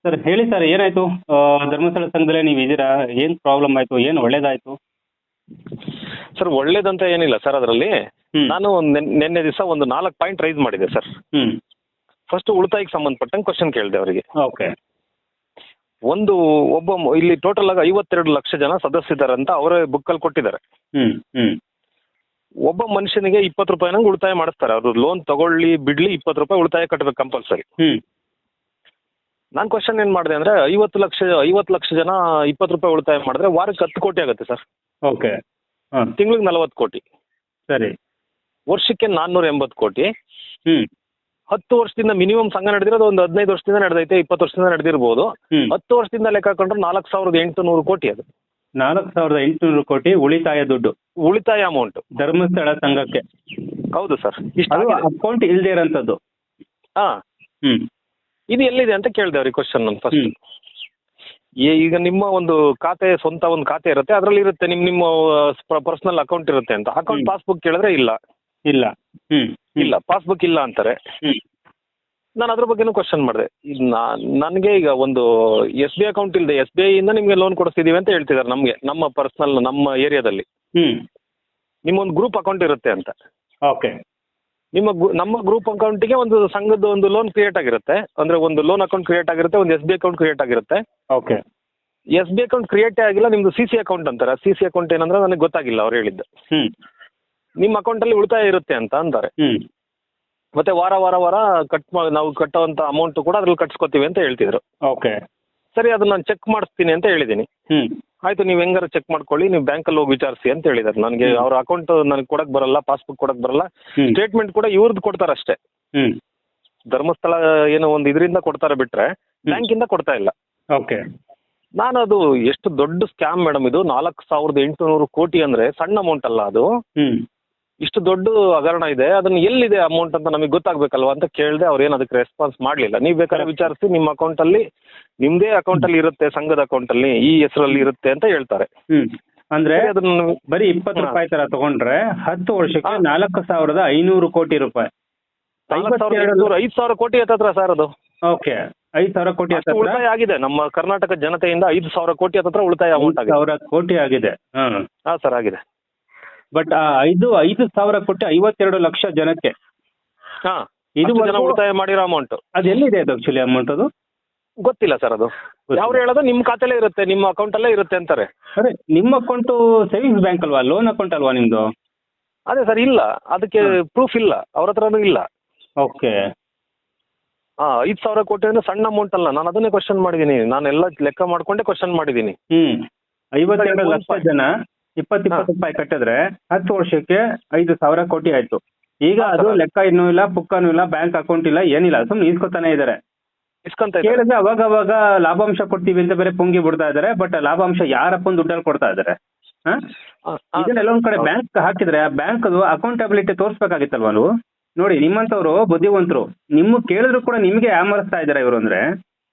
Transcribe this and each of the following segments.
Sir ಹೇಳಿ sir ಏನಾಯ್ತು? ಧರ್ಮಸ್ಥಳ ಸಂಘದಲ್ಲೇ ನೀವು ಇದ್ದೀರಾ? ಏನು ಪ್ರಾಬ್ಲಮ್ ಆಯ್ತು? ಏನು ಒಳ್ಳೇದಾಯ್ತು? ಸರ್ ಒಳ್ಳೇದಂತ ಏನಿಲ್ಲ ಸರ್ ಅದರಲ್ಲಿ. ಹ್ಮ್. ನಾನು ನಿನ್ನೆ ದಿವಸ ಒಂದು 4 ಪಾಯಿಂಟ್ ರೈಸ್ ಮಾಡಿದೆ ಸರ್. ಹ್ಮ್. ಫಸ್ಟ್ ಉಳಿತಾಯಕ್ಕೆ ಸಂಬಂಧಪಟ್ಟಂಗೆ ಕ್ವಶನ್ ಕೇಳಿದೆ ಅವರಿಗೆ. ಓಕೆ. ಇಲ್ಲಿ ಟೋಟಲ್ ಆಗಿ 52 ಲಕ್ಷ ಜನ ಸದಸ್ಯರಿದ್ದಾರೆ ಅಂತ ಅವರೇ ಬುಕ್ಕಲ್ಲಿ ಕೊಟ್ಟಿದ್ದಾರೆ. ಹ್ಮ್. ಹ್ಮ್. ಒಬ್ಬ ಮನುಷ್ಯನಿಗೆ 20 ರೂಪಾಯಿನಂಗೆ ಉಳಿತಾಯ ಮಾಡಿಸ್ತಾರೆ. ಅವರು ಲೋನ್ ತಗೊಳ್ಳಿ ಬಿಡ್ಲಿ 20 ರೂಪಾಯಿ ಉಳಿತಾಯ ಕಟ್ಟಬೇಕು ಕಂಪಲ್ಸರಿ. ಹ್ಮ್. ನಾನು ಕ್ವಶನ್ ಏನು ಮಾಡಿದೆ ಅಂದರೆ 50 ಲಕ್ಷ ಜನ 20 ರೂಪಾಯಿ ಉಳಿತಾಯ ಮಾಡಿದ್ರೆ ವಾರಕ್ಕೆ 10 ಕೋಟಿ ಆಗುತ್ತೆ ಸರ್. ಓಕೆ. ಹಾಂ. ತಿಂಗಳಿಗೆ 40 ಕೋಟಿ, ಸರಿ. ವರ್ಷಕ್ಕೆ 480 ಕೋಟಿ. ಹ್ಮ್. 10 ವರ್ಷದಿಂದ ಮಿನಿಮಮ್ ಸಂಘ ನಡೆದಿರೋದು ಒಂದು 15 ವರ್ಷದಿಂದ ನಡೆದೈತೆ, 20 ವರ್ಷದಿಂದ ನಡೆದಿರ್ಬೋದು. ಹ್ಮ್. 10 ವರ್ಷದಿಂದ ಲೆಕ್ಕ ಹಾಕೊಂಡ್ರೆ 4800 ಕೋಟಿ ಅದು 4800 ಕೋಟಿ ಉಳಿತಾಯ ದುಡ್ಡು, ಉಳಿತಾಯ ಅಮೌಂಟ್ ಧರ್ಮಸ್ಥಳ ಸಂಘಕ್ಕೆ. ಹೌದು ಸರ್. ಅದು ಅಕೌಂಟ್ ಇಲ್ದೇ ಇರೋಂಥದ್ದು. ಹಾಂ, ಹ್ಮ್. ಇದು ಎಲ್ಲಿದೆ ಅಂತ ಕೇಳಿದೆ ಅವ್ರಿಗೆ ಕ್ವಶನ್ ನಾನು ಫಸ್ಟ್. ಹ್ಮ್. ಈಗ ನಿಮ್ಮ ಒಂದು ಖಾತೆ, ಸ್ವಂತ ಒಂದು ಖಾತೆ ಇರುತ್ತೆ, ಅದರಲ್ಲಿ ಇರುತ್ತೆ ನಿಮ್ಮ ಪರ್ಸನಲ್ ಅಕೌಂಟ್ ಇರುತ್ತೆ ಅಂತ. ಅಕೌಂಟ್ ಹ್ಮ್. ಪಾಸ್ಬುಕ್ ಕೇಳಿದ್ರೆ ಇಲ್ಲ ಇಲ್ಲ. ಹ್ಮ್. ಇಲ್ಲ ಪಾಸ್ಬುಕ್ ಇಲ್ಲ ಅಂತಾರೆ. ಹ್ಮ್. ನಾನು ಅದ್ರ ಬಗ್ಗೆನೂ ಕ್ವಶನ್ ಮಾಡಿದೆ. ನನಗೆ ಈಗ ಒಂದು ಎಸ್ ಬಿ ಅಕೌಂಟ್ ಇಲ್ಲದೆ ಎಸ್ ಬಿ ಐಯಿಂದ ನಿಮಗೆ ಲೋನ್ ಕೊಡಿಸ್ತಿದ್ದೀವಿ ಅಂತ ಹೇಳ್ತಿದ್ದಾರೆ ನಮಗೆ, ನಮ್ಮ ಪರ್ಸನಲ್ ನಮ್ಮ ಏರಿಯಾದಲ್ಲಿ. ಹ್ಮ್. ನಿಮ್ಮೊಂದು ಗ್ರೂಪ್ ಅಕೌಂಟ್ ಇರುತ್ತೆ ಅಂತ. ಓಕೆ. ನಮ್ಮ ಗ್ರೂಪ್ ಅಕೌಂಟಿಗೆ ಒಂದು ಸಂಘದ ಒಂದು ಲೋನ್ ಕ್ರಿಯೇಟ್ ಆಗಿರುತ್ತೆ, ಅಂದರೆ ಒಂದು ಲೋನ್ ಅಕೌಂಟ್ ಕ್ರಿಯೇಟ್ ಆಗಿರುತ್ತೆ, ಒಂದು ಎಸ್ ಬಿ ಅಕೌಂಟ್ ಕ್ರಿಯೇಟ್ ಆಗಿರುತ್ತೆ. ಓಕೆ. ಎಸ್ ಬಿ ಅಕೌಂಟ್ ಕ್ರಿಯೇಟೇ ಆಗಿಲ್ಲ, ನಿಮ್ಮದು ಸಿ ಸಿ ಅಕೌಂಟ್ ಅಂತಾರೆ. ಸಿ ಸಿ ಅಕೌಂಟ್ ಏನಂದ್ರೆ ನನಗೆ ಗೊತ್ತಾಗಿಲ್ಲ ಅವ್ರು ಹೇಳಿದ್ದು. ಹ್ಮ್. ನಿಮ್ಮ ಅಕೌಂಟಲ್ಲಿ ಉಳಿತಾಯ ಇರುತ್ತೆ ಅಂತ ಅಂತಾರೆ. ಹ್ಮ್. ಮತ್ತೆ ವಾರ ನಾವು ಕಟ್ಟುವಂಥ ಅಮೌಂಟು ಕೂಡ ಅದ್ರಲ್ಲಿ ಕಟ್ಸ್ಕೊತೀವಿ ಅಂತ ಹೇಳ್ತಿದ್ರು. ಓಕೆ. ಸರಿ, ಅದನ್ನ ನಾನು ಚೆಕ್ ಮಾಡಿಸ್ತೀನಿ ಅಂತ ಹೇಳಿದ್ದೀನಿ. ಹ್ಮ್. ಆಯ್ತು, ನೀವು ಹೆಂಗಾರ ಚೆಕ್ ಮಾಡ್ಕೊಳ್ಳಿ, ನೀವು ಬ್ಯಾಂಕಲ್ಲಿ ಹೋಗಿ ವಿಚಾರಿಸಿ ಅಂತ ಹೇಳಿದ್ದಾರೆ. ನನಗೆ ಅವ್ರ ಅಕೌಂಟ್ ನನಗೆ ಕೊಡಕ್ಕೆ ಬರಲ್ಲ, ಪಾಸ್ಬುಕ್ ಕೊಡಕ್ಕೆ ಬರಲ್ಲ, ಹ್ಮ್. ಸ್ಟೇಟ್ಮೆಂಟ್ ಕೂಡ ಇವ್ರದ್ದು ಕೊಡ್ತಾರೆ ಅಷ್ಟೇ. ಹ್ಮ್. ಧರ್ಮಸ್ಥಳ ಏನೋ ಒಂದು ಇದರಿಂದ ಕೊಡ್ತಾರೆ ಬಿಟ್ರೆ ಬ್ಯಾಂಕಿಂದ ಕೊಡ್ತಾ ಇಲ್ಲ. ಓಕೆ. ನಾನು ಅದು ಎಷ್ಟು ದೊಡ್ಡ ಸ್ಕ್ಯಾಮ್ ಮೇಡಮ್ ಇದು. 4800 ಕೋಟಿ ಅಂದರೆ ಸಣ್ಣ ಅಮೌಂಟ್ ಅಲ್ಲ ಅದು. ಹ್ಮ್. ಇಷ್ಟು ದೊಡ್ಡ ಹಗರಣ ಇದೆ, ಅದನ್ನ ಎಲ್ಲಿದೆ ಅಮೌಂಟ್ ಅಂತ ನಮಗೆ ಗೊತ್ತಾಗಬೇಕಲ್ವಾ ಅಂತ ಕೇಳಿದೆ. ಅವ್ರೇನು ಅದಕ್ಕೆ ರೆಸ್ಪಾನ್ಸ್ ಮಾಡಲಿಲ್ಲ. ನೀವು ಬೇಕಾದ್ರೆ ವಿಚಾರಿಸಿ, ನಿಮ್ಮ ಅಕೌಂಟಲ್ಲಿ ನಿಮ್ಮದೇ ಅಕೌಂಟಲ್ಲಿ ಇರುತ್ತೆ, ಸಂಘದ ಅಕೌಂಟಲ್ಲಿ ಈ ಹೆಸರಲ್ಲಿ ಇರುತ್ತೆ ಅಂತ ಹೇಳ್ತಾರೆ. ಹ್ಮ್. ಅಂದ್ರೆ ಅದನ್ನ ಬರೀ 20 ರೂಪಾಯಿ ತರ ತಗೊಂಡ್ರೆ 10 ವರ್ಷಕ್ಕೆ 4500 ಕೋಟಿ ರೂಪಾಯಿ. 5,000 ಕೋಟಿ ಹತ್ತತ್ರ ಸರ್ ಅದು. ಓಕೆ. 5000 ಕೋಟಿ ಅಷ್ಟು ಉಳಿತಾಯ ಆಗಿದೆ ನಮ್ಮ ಕರ್ನಾಟಕ ಜನತೆಯಿಂದ. 5,000 ಕೋಟಿ ಹತ್ತತ್ರ ಉಳಿತಾಯ ಅಮೌಂಟ್ ಆಗಿದೆ. 5000 ಕೋಟಿ ಆಗಿದೆ. ಹಾಂ ಸರ್, ಆಗಿದೆ. ಬಟ್ 5,000 ಕೋಟಿ 52 ಲಕ್ಷ ಜನಕ್ಕೆ. ಹಾಂ, ಇದು ಇದು ಜನ ಉಳಿತಾಯ ಮಾಡಿರೋ ಅಮೌಂಟ್. ಅದು ಎಲ್ಲಿದೆ ಅದು ಆಕ್ಚುಲಿ ಅಮೌಂಟ್? ಅದು ಗೊತ್ತಿಲ್ಲ ಸರ್. ಅದು ಅವ್ರು ಹೇಳೋದು ನಿಮ್ಮ ಖಾತೆಲೇ ಇರುತ್ತೆ, ನಿಮ್ಮ ಅಕೌಂಟಲ್ಲೇ ಇರುತ್ತೆ ಅಂತಾರೆ. ಅರೆ, ನಿಮ್ಮ ಅಕೌಂಟು ಸೇವಿಂಗ್ಸ್ ಬ್ಯಾಂಕ್ ಅಲ್ವಾ, ಲೋನ್ ಅಕೌಂಟ್ ಅಲ್ವಾ ನಿಮ್ದು? ಅದೇ ಸರ್, ಇಲ್ಲ, ಅದಕ್ಕೆ ಪ್ರೂಫ್ ಇಲ್ಲ ಅವ್ರ ಹತ್ರನೂ ಇಲ್ಲ. ಓಕೆ. 5,000 ಕೋಟಿ ಅಂದ್ರೆ ಸಣ್ಣ ಅಮೌಂಟ್ ಅಲ್ಲ. ನಾನು ಅದನ್ನೇ ಕ್ವಶನ್ ಮಾಡಿದ್ದೀನಿ. ನಾನೆಲ್ಲ ಲೆಕ್ಕ ಮಾಡ್ಕೊಂಡೆ ಕ್ವಶನ್ ಮಾಡಿದ್ದೀನಿ. 52 ಲಕ್ಷ ಜನ 20 ರೂಪಾಯಿ ಕಟ್ಟಿದ್ರೆ 10 ವರ್ಷಕ್ಕೆ 5,000 ಕೋಟಿ ಆಯ್ತು. ಈಗ ಅದು ಲೆಕ್ಕ ಇನ್ನೂ ಇಲ್ಲ, ಪುಕ್ಕನೂ ಇಲ್ಲ, ಬ್ಯಾಂಕ್ ಅಕೌಂಟ್ ಇಲ್ಲ, ಏನಿಲ್ಲ, ಸುಮ್ಮನೆ ಇಸ್ಕೊತಾನೆ ಇದಾರೆ. ಕೇಳಿದ್ರೆ ಅವಾಗ ಲಾಭಾಂಶ ಕೊಡ್ತೀವಿ ಅಂತ ಬೇರೆ ಪುಂಗಿ ಬಿಡ್ತಾ ಇದಾರೆ. ಬಟ್ ಲಾಭಾಂಶ ಯಾರಪ್ಪನ ದುಡ್ಡಲ್ಲಿ ಕೊಡ್ತಾ ಇದಾರೆ? ಇದನ್ನೆಲ್ಲ ಒಂದ್ ಕಡೆ ಬ್ಯಾಂಕ್ ಹಾಕಿದ್ರೆ ಆ ಬ್ಯಾಂಕ್ ಅದು ಅಕೌಂಟಬಿಲಿಟಿ ತೋರಿಸ್ಬೇಕಾಗಿತ್ತಲ್ವಾ ನೀವು? ನೋಡಿ, ನಿಮ್ಮಂತವ್ರು ಬುದ್ಧಿವಂತರು, ನಿಮ್ಮ ಕೇಳಿದ್ರು ಕೂಡ ನಿಮ್ಗೆ ಯಾಮರಿಸ್ತಾ ಇದಾರೆ ಇವರು. ಅಂದ್ರೆ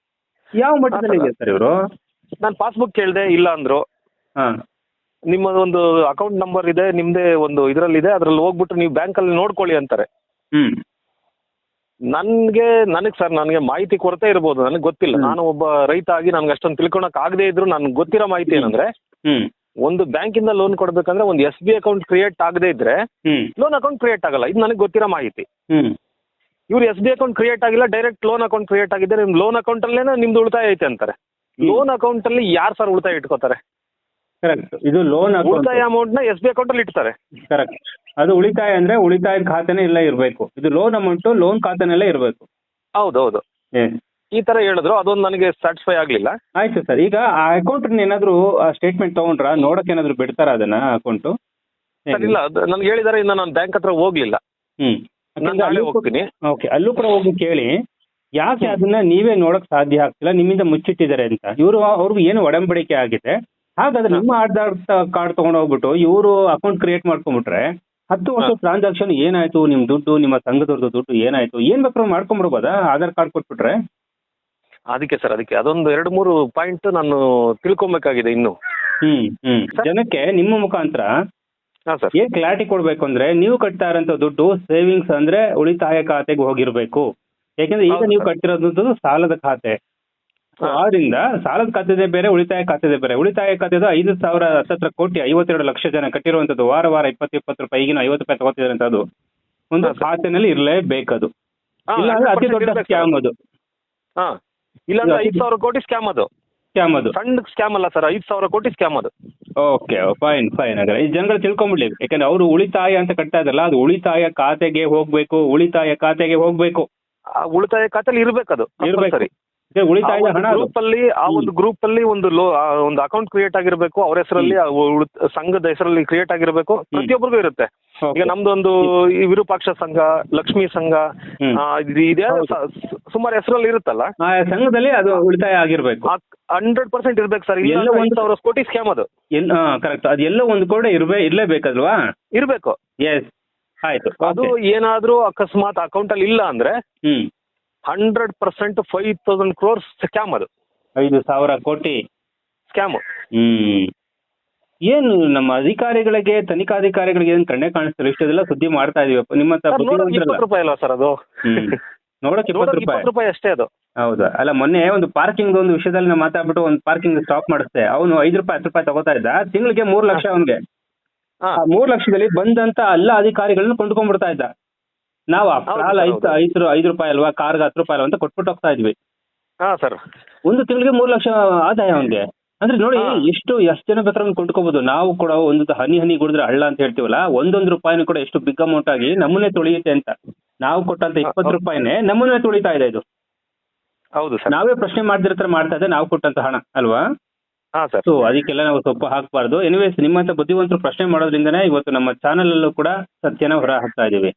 ಯಾವ ಮಟ್ಟದಲ್ಲಿ ಇದೆ ಸರ್ ಇವರು? ನಾನು ಪಾಸ್ಬುಕ್ ಕೇಳಿದೆ, ಇಲ್ಲ ಅಂದ್ರು. ನಿಮ್ಮದು ಒಂದು ಅಕೌಂಟ್ ನಂಬರ್ ಇದೆ, ನಿಮ್ದೇ ಒಂದು ಇದರಲ್ಲಿದೆ, ಅದ್ರಲ್ಲಿ ಹೋಗ್ಬಿಟ್ಟು ನೀವು ಬ್ಯಾಂಕಲ್ಲಿ ನೋಡ್ಕೊಳ್ಳಿ ಅಂತಾರೆ. ನನಗೆ ಮಾಹಿತಿ ಕೊರತೆ ಇರ್ಬೋದು, ನನಗೆ ಗೊತ್ತಿಲ್ಲ. ನಾನು ಒಬ್ಬ ರೈತ ಆಗಿ ನನ್ಗೆ ಅಷ್ಟೊಂದು ತಿಳ್ಕೊಳಕ್ ಆಗದೆ ಇದ್ರು ನನ್ಗೆ ಗೊತ್ತಿರೋ ಮಾಹಿತಿ ಏನಂದ್ರೆ, ಒಂದು ಬ್ಯಾಂಕಿಂದ ಲೋನ್ ಕೊಡ್ಬೇಕಂದ್ರೆ ಒಂದು ಎಸ್ ಬಿ ಅಕೌಂಟ್ ಕ್ರಿಯೇಟ್ ಆಗದೆ ಇದ್ರೆ ಲೋನ್ ಅಕೌಂಟ್ ಕ್ರಿಯೇಟ್ ಆಗಲ್ಲ. ಇದು ನನಗೆ ಗೊತ್ತಿರೋ ಮಾಹಿತಿ. ಇವ್ರು ಎಸ್ ಬಿ ಅಕೌಂಟ್ ಕ್ರಿಯೇಟ್ ಆಗಿಲ್ಲ, ಡೈರೆಕ್ಟ್ ಲೋನ್ ಅಕೌಂಟ್ ಕ್ರಿಯೇಟ್ ಆಗಿದೆ, ನಿಮ್ ಲೋನ್ ಅಕೌಂಟ್ ಅಲ್ಲೇನೆ ನಿಮ್ದು ಉಳಿತಾಯ ಐತೆ ಅಂತಾರೆ. ಲೋನ್ ಅಕೌಂಟ್ ಅಲ್ಲಿ ಯಾರು ಸರ್ ಉಳಿತಾಯ ಇಟ್ಕೋತಾರೆ? ಕರೆಕ್ಟ್. ಇದು ಲೋನ್ ಉಳಿತಾಯ ಅಮೌಂಟ್ ನ ಎಸ್ ಬಿ ಅಕೌಂಟ್ ಅಲ್ಲಿ ಇಡ್ತಾರೆ. ಕರೆಕ್ಟ್. ಅದು ಉಳಿತಾಯ ಅಂದ್ರೆ ಉಳಿತಾಯದ ಖಾತೆನೇ ಇಲ್ಲ ಇರಬೇಕು. ಇದು ಲೋನ್ ಅಮೌಂಟ್ ಲೋನ್ ಖಾತೆನಲ್ಲೇ ಇರಬೇಕು. ಹೌದೌದು, ಈ ತರ ಹೇಳಿದ್ರು. ಅದೊಂದು ನನಗೆ ಸ್ಯಾಟಿಸ್ಫೈ ಆಗ್ಲಿಲ್ಲ. ಆಯ್ತು ಸರ್, ಈಗ ಆ ಅಕೌಂಟ್ ಏನಾದ್ರು ಸ್ಟೇಟ್ಮೆಂಟ್ ತಗೊಂಡ್ರ ನೋಡಕ್ ಏನಾದ್ರು ಬಿಡ್ತಾರ ಅದನ್ನ ಅಕೌಂಟ್? ಸರ್ ಇಲ್ಲ, ನನ್ಗೆ ಹೇಳಿದಾರೆ, ಇನ್ನು ನಾನು ಬ್ಯಾಂಕ್ ಹತ್ರ ಹೋಗ್ಲಿಲ್ಲ. ಹೋಗ್ತೀನಿ. ಓಕೆ, ಅಲ್ಲೂ ಕೂಡ ಹೋಗಿ ಕೇಳಿ ಯಾಕೆ ಅದನ್ನ ನೀವೇ ನೋಡಕ್ ಸಾಧ್ಯ ಆಗ್ತಿಲ್ಲ, ನಿಮ್ಮಿಂದ ಮುಚ್ಚಿಟ್ಟಿದ್ದಾರೆ ಅಂತ. ಅವ್ರಿಗೆ ಏನು ಒಡಂಬಡಿಕೆ ಆಗಿದೆ. ಹಾಗಾದ್ರೆ ನಿಮ್ಮ ಆಧಾರ್ ಕಾರ್ಡ್ ತಗೊಂಡು ಹೋಗ್ಬಿಟ್ಟು ಇವರು ಅಕೌಂಟ್ ಕ್ರಿಯೇಟ್ ಮಾಡ್ಕೊಂಡ್ಬಿಟ್ರೆ 10 ವರ್ಷ ಟ್ರಾನ್ಸಾಕ್ಷನ್ ಏನಾಯ್ತು, ನಿಮ್ ದುಡ್ಡು, ನಿಮ್ಮ ಸಂಘದವ್ರದ್ದು ದುಡ್ಡು ಏನಾಯ್ತು, ಏನ್ ಬೇಕಾದ್ರೂ ಮಾಡ್ಕೊಂಡ್ಬಿಡ್ಬೋದಾ ಆಧಾರ್ ಕಾರ್ಡ್ ಕೊಟ್ಬಿಟ್ರೆ? ಅದಕ್ಕೆ ಸರ್, ಅದೊಂದು 2-3 ಪಾಯಿಂಟ್ ನಾನು ತಿಳ್ಕೊಬೇಕಾಗಿದೆ ಇನ್ನು. ಜನಕ್ಕೆ ನಿಮ್ಮ ಮುಖಾಂತರ ಏನ್ ಕ್ಲಾರಿಟಿ ಕೊಡ್ಬೇಕು ಅಂದ್ರೆ, ನೀವು ಕಟ್ತಾ ಇರೋಂಥ ದುಡ್ಡು ಸೇವಿಂಗ್ಸ್ ಅಂದ್ರೆ ಉಳಿತಾಯ ಖಾತೆಗೆ ಹೋಗಿರ್ಬೇಕು. ಯಾಕಂದ್ರೆ ಈಗ ನೀವು ಕಟ್ಟಿರೋದು ಸಾಲದ ಖಾತೆ. So, ಆದ್ರಿಂದ ಸಾಲದ ಖಾತೆದೇ ಬೇರೆ, ಉಳಿತಾಯ ಖಾತೆದೇ ಬೇರೆ. ಉಳಿತಾಯ ಖಾತೆದು 5,000 ಹತ್ತತ್ರ ಕೋಟಿ 52 ಲಕ್ಷ ಜನ ಕಟ್ಟಿರುವಂತದ್ದು, ವಾರ 20 ರೂಪಾಯಿ, ಈಗಿನ 50 ರೂಪಾಯಿ ತಗೋತಿದ್ದಾರೆ ಅಂತ. ಅದು ಒಂದು ಖಾತೆನಲ್ಲಿ ಇರಲೇಬೇಕದು. ಇಲ್ಲಾಂದ್ರೆ ಅತಿ ದೊಡ್ಡ ಸ್ಕ್ಯಾಮ್ ಅದು. ಹಾ, ಇಲ್ಲಾಂದ್ರೆ 5,000 ಕೋಟಿ ಸ್ಕ್ಯಾಮ್ ಅದು. ಸ್ಕ್ಯಾಮ್ ಅದು ಸಣ್ಣ ಸ್ಕ್ಯಾಮ್ ಅಲ್ಲ ಸರ್, 5,000 ಕೋಟಿ ಸ್ಕ್ಯಾಮ್ ಅದು. ಓಕೆ, ಫೈನ್ ಹಾಗಾದ್ರೆ ಈ ಜನಗಳು ತಿಳ್ಕೊಂಬಿಡ್ಲಿ. ಯಾಕಂದ್ರೆ ಅವರು ಉಳಿತಾಯ ಅಂತ ಕಟ್ತಾ ಇದ್ರಲ್ಲ, ಅದು ಉಳಿತಾಯ ಖಾತೆಗೆ ಹೋಗ್ಬೇಕು. ಆ ಉಳಿತಾಯ ಖಾತೆಲಿ ಇರ್ಬೇಕದು. ಸರಿ, ಉಳಿತಾಯ ಹಣ ಗ್ರೂಪ್ ಅಲ್ಲಿ, ಆ ಒಂದು ಗ್ರೂಪ್ ಅಲ್ಲಿ ಒಂದು ಅಕೌಂಟ್ ಕ್ರಿಯೇಟ್ ಆಗಿರ್ಬೇಕು. ಅವ್ರ ಹೆಸರಲ್ಲಿ, ಸಂಘದ ಹೆಸರಲ್ಲಿ ಕ್ರಿಯೇಟ್ ಆಗಿರ್ಬೇಕು. ಪ್ರತಿಯೊಬ್ಬರಿಗೂ ಇರುತ್ತೆ. ಈಗ ನಮ್ದೊಂದು ಈ ವಿರೂಪಾಕ್ಷ ಸಂಘ, ಲಕ್ಷ್ಮೀ ಸಂಘ, ಇದೆ ಸುಮಾರು ಹೆಸರಲ್ಲಿ ಇರುತ್ತಲ್ಲ, ಆ ಸಂಘದಲ್ಲಿ ಅದು ಉಳಿತಾಯ ಆಗಿರ್ಬೇಕು. 100% ಇರ್ಬೇಕು ಸರ್. ಇಲ್ಲ 5,000 ಕೋಟಿ ಸ್ಕ್ಯಾಮ್ ಅದು. ಕರೆಕ್ಟ್, ಅದು ಎಲ್ಲೋ ಒಂದು ಕೂಡ ಇರ್ಲೇಬೇಕಲ್ವಾ? ಇರ್ಬೇಕು. ಎಸ್, ಆಯ್ತು. ಅದು ಏನಾದ್ರೂ ಅಕಸ್ಮಾತ್ ಅಕೌಂಟ್ ಅಲ್ಲಿ ಇಲ್ಲ ಅಂದ್ರೆ 100% 5,000 crores ಸ್ಕ್ಯಾಮ್ ಅದು. 5,000 ಕೋಟಿ ಸ್ಕ್ಯಾಮ್. ಏನು ನಮ್ಮ ಅಧಿಕಾರಿಗಳಿಗೆ, ತನಿಖಾಧಿಕಾರಿಗಳಿಗೆ ಏನ್ ಕಣ್ಣೆ ಕಾಣಿಸ್ತಾರೆ? ಇಷ್ಟೆಲ್ಲ ಸುದ್ದಿ ಮಾಡ್ತಾ ಇದೀವಿ. ನಿಮ್ಮ ₹20 ಅಲ್ವಾ ಸರ್ ಅದು? ನೋಡಕ್ ₹20 ಅಷ್ಟೇ ಅದು. ಹೌದಾ? ಅಲ್ಲ, ಮೊನ್ನೆ ಒಂದು ಪಾರ್ಕಿಂಗ್ ಒಂದು ವಿಷಯದಲ್ಲಿ ನಾವು ಮಾತಾಡ್ಬಿಟ್ಟು ಒಂದು ಪಾರ್ಕಿಂಗ್ ಸ್ಟಾಪ್ ಮಾಡಿಸ್ದೆ. ಅವನು ₹5 ₹10 ತಗೋತಾ ಇದ್ದ. ತಿಂಗಳಿಗೆ 3 ಲಕ್ಷ ಅವನ್ಗೆ. 3 ಲಕ್ಷದಲ್ಲಿ ಬಂದಂತ ಎಲ್ಲ ಅಧಿಕಾರಿಗಳನ್ನ ಕೊಂಡ್ಕೊಂಡ್ಬಿಡ್ತಾ ಇದ್ದ. ನಾವು ₹5 ಅಲ್ವಾ, ಕಾರ್ಗೆ ₹10 ಅಲ್ವಾ ಅಂತ ಕೊಟ್ಬಿಟ್ಟು ಹೋಗ್ತಾ ಇದ್ವಿ. ಸರ್, ಒಂದು ತಿಂಗಳಿಗೆ 3 ಲಕ್ಷ ಆದಾಯ ಅವನ್ಗೆ. ಅಂದ್ರೆ ನೋಡಿ, ಎಷ್ಟು ಜನ ಬೇಕಾದ್ರೆ ಕೊಂಡ್ಕೋಬಹುದು. ನಾವು ಕೂಡ ಒಂದು ಹನಿ ಕುಡಿದ್ರೆ ಹಳ್ಳ ಅಂತ ಹೇಳ್ತೀವಲ್ಲ, ಒಂದೊಂದು ರೂಪಾಯಿನೂ ಕೂಡ ಎಷ್ಟು ಬಿಗ್ ಅಮೌಂಟ್ ಆಗಿ ನಮ್ಮನ್ನೇ ತೊಳೆಯುತ್ತೆ ಅಂತ. ನಾವು ಕೊಟ್ಟಂತ ₹20 ನಮ್ಮನ್ನೇ ತೊಳಿತಾ ಇದೆ ಇದು. ಹೌದು ಸರ್. ನಾವೇ ಪ್ರಶ್ನೆ ಮಾಡ್ದಿರ ಮಾಡ್ತಾ ಇದೆ ನಾವು ಕೊಟ್ಟಂತ ಹಣ ಅಲ್ವಾ? ಸೊ ಅದಕ್ಕೆಲ್ಲ ನಾವು ಸೊಪ್ಪು ಹಾಕಬಾರ್ದು. ಎನಿವೇಸ್, ನಿಮ್ಮಂತ ಬುದ್ಧಿವಂತರು ಪ್ರಶ್ನೆ ಮಾಡೋದ್ರಿಂದನೇ ಇವತ್ತು ನಮ್ಮ ಚಾನೆಲ್ ಅಲ್ಲೂ ಕೂಡ ಸತ್ಯನ ಹೊರ ಹಾಕ್ತಾ ಇದೀವಿ.